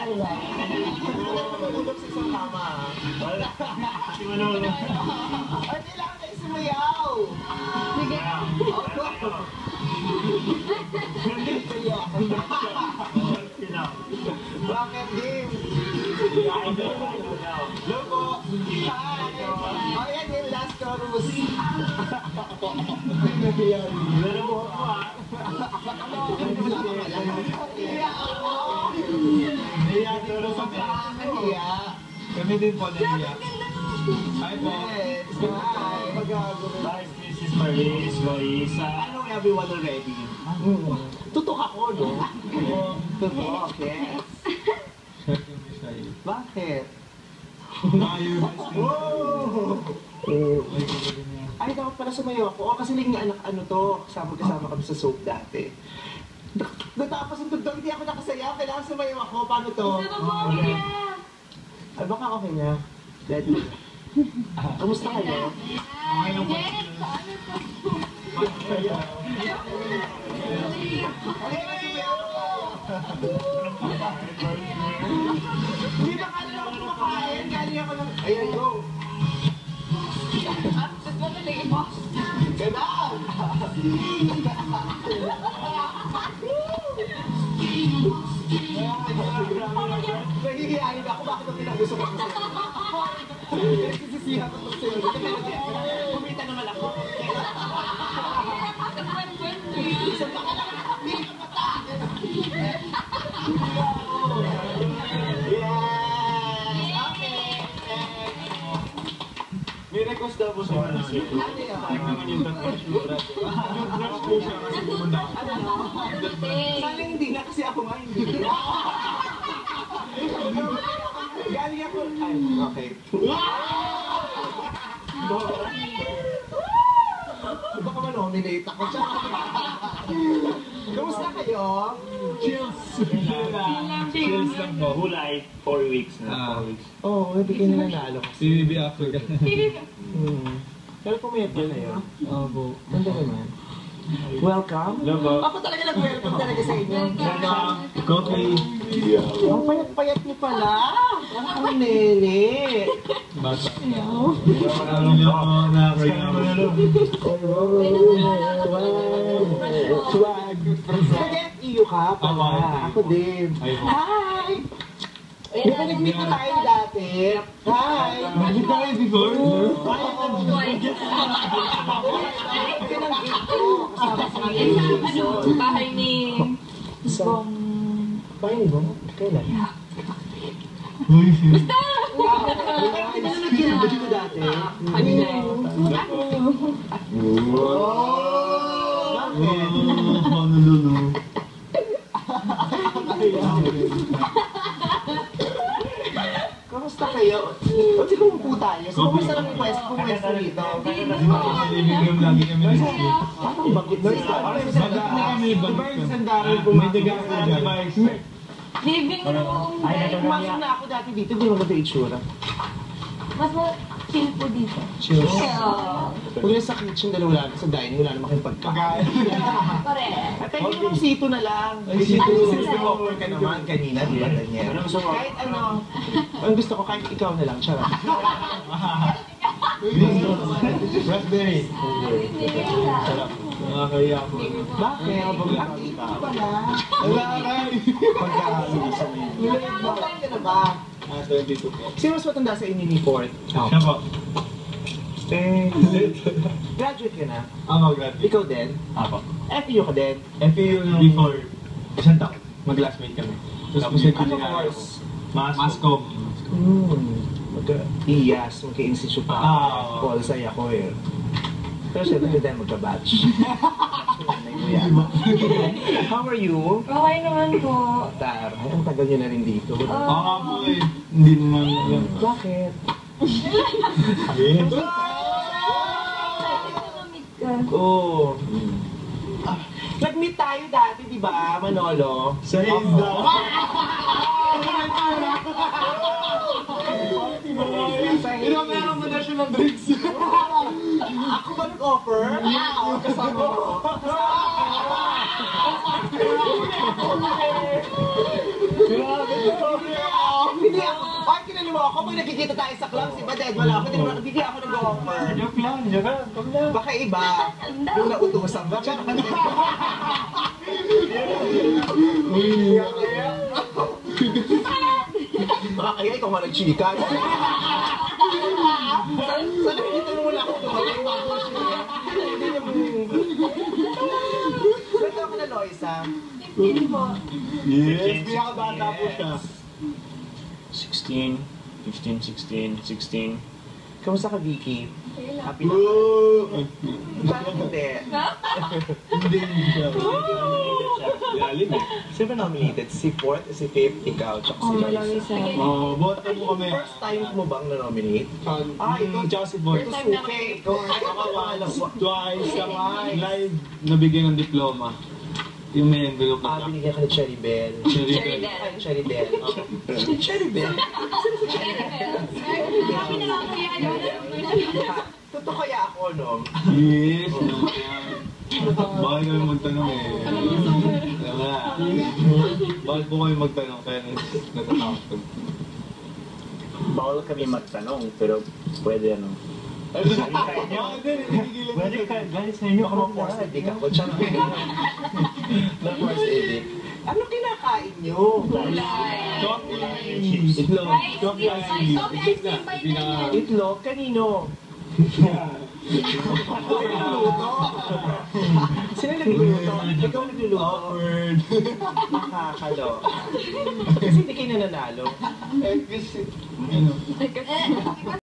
Tulog sa isang kama. Si Manolo. Ay, kailangan kayo sumayaw. Sige. Bakit, Dim? Logo. Hi. Oh, yan yung last chorus. Lalo mo ako ah. Iya, tulog sa kanya. Kami din po naiya. Hi po. Yes. Hi. Magagawa. Guys, this is Maris, Loisa. I know everyone already. Tutok ako, no? Tutok, yes. Bakit? Ay, dapat pala sumayo ako. O, kasi naging anak ano to. Kasama kami sa soap dati. Natapos ang tugtog, hindi ako nakasaya. Kailangan sumayo ako. Paano to? Ay, baka okay na. Ready? Kamusta kayo? Okay lang po. Hindi ba kala ako kumakain? Galing ako ng... Ayan, go! Ganaan! Nahihiyain ako, bakit ang pinagusto ko sa'yo? Nagsisisihan ko sa'yo. Kumita naman ako. Isang baka lang ang piling ang mata! Yes! Okay! May request daw po sa mga nasito. Tingnan yung tatlo. Sana hindi na kasi ako nga hindi. Galing ako. Ay, okay. Baka manominate ako siya. Kamusta kayo? Chills. Chills lang po. Hulay, 4 weeks na. 4 weeks. Oo, hindi kayo nanalo. CBB after ka. Pero pumayat ba kayo? Opo. Ganda naman. Welcome. Hello. Ako talaga nag-welcome talaga sa inyo. Coffee. Ang payat-payat mo pala. Ang nene. Bata. Alam niyo ako na kayo. Swag. Forget iyo ka pala. Ako din. Hi! Di ba nag-meet na tayo dati? Hi! Nag-meet tayo before? Bahay ni... Bahay ni Bong? Kailan? Uy, siya. Basta! Hindi na nag-kinabot ko dati. Honolulu. Kamusta kayo? O, di kumupo tayo. So, kamusta lang yung pwesto dito? Living room lagi kami nag-sleep. Parang bagot na isa. Baga na kami, bagot Diba yung isang dami May daga ako dyan. Living room. Pumasok na ako dati dito, di mo ba ito itsura? Mas chill po dito. Chill. Yeah. Kung sa kitchen, dalawa lang. Sa dining, wala naman kayong pagkain. Correct. At pwede mo sito na lang. Ay, sito. Offer ka naman kanina, di ba, Daniel? Kahit ano, ang gusto ko, kahit ikaw na lang, charot. Raspberry. Sarap. Nakakaya ako. Bakit? Ang ito pala. Wala aray. Pagkain sa inyo. Bakit ka na ba? 22 po. Sino mas matanda sa inyo ni Ford? Siya po. Graduate ka na? Ako graduate. Ikaw din? Ako. FU ka din? FEU nung before. Isang taon. Mag-classmate kami. Tapos may Ano pili na course? Mascom. Magka-IAS, magka-institute pa. Paul, saya ko eh. Pero syempre din magka-batch. How are you? Okay naman po. Tar, ang tagal niyo na rin dito. Oo nga po eh. Hindi naman. Bakit? Oo. Nag-meet tayo dati, di ba, Manolo? Sa isda. Meron mo na siya ng drinks. Ako ba nag-offer? Oo, kasama ko. Grabe. dito tayo sa club, si Baded, wala ako, hindi ako nag-offer. Joke lang, joke lang. Come lang. Baka iba, yung nautusan ba? Baka kaya ikaw nga nag-chika. Sana dito naman ako tumatay bago siya. Hindi niya mo yung... Ba't ako na, Loisa? 15 po. Yes, Pinakabata po siya. 16, 15, 16, 16. Kamusta ka, Vicky? Kaya lang. Happy na? Parang hindi. Hindi siya. Lalim eh. Sino ba nominated? Si 4th, si 5th, ikaw, tsaka si Loisa. Boto mo kami. First time mo bang na-nominate? Ikaw, Tsaka si Boy. Ito suke. Ikaw, ako alam. Twice kami live nabigyan ng diploma. Yung may envelope na Binigyan ka ni Cherry Bell. Cherry Cherry Bell. Bell. Ay, Cherry Bell. Cherry Bell? Kami na lang kaya ano. Totoo kaya ako, no? Yes. Bakit kami magtanong eh. Wala. Bakit po kami magtanong kaya natatakot. Bawal kami magtanong, pero pwede ano. Pwede ka, galit sa inyo. Ako force edic ako. Tsaka na-force edic. Ano kinakain nyo? Itlog. Itlog? Kanino? Sino nagluluto? Ikaw nagluluto? Awkward. Nakakalo. Kasi hindi kayo nananalo. Kasi, ano.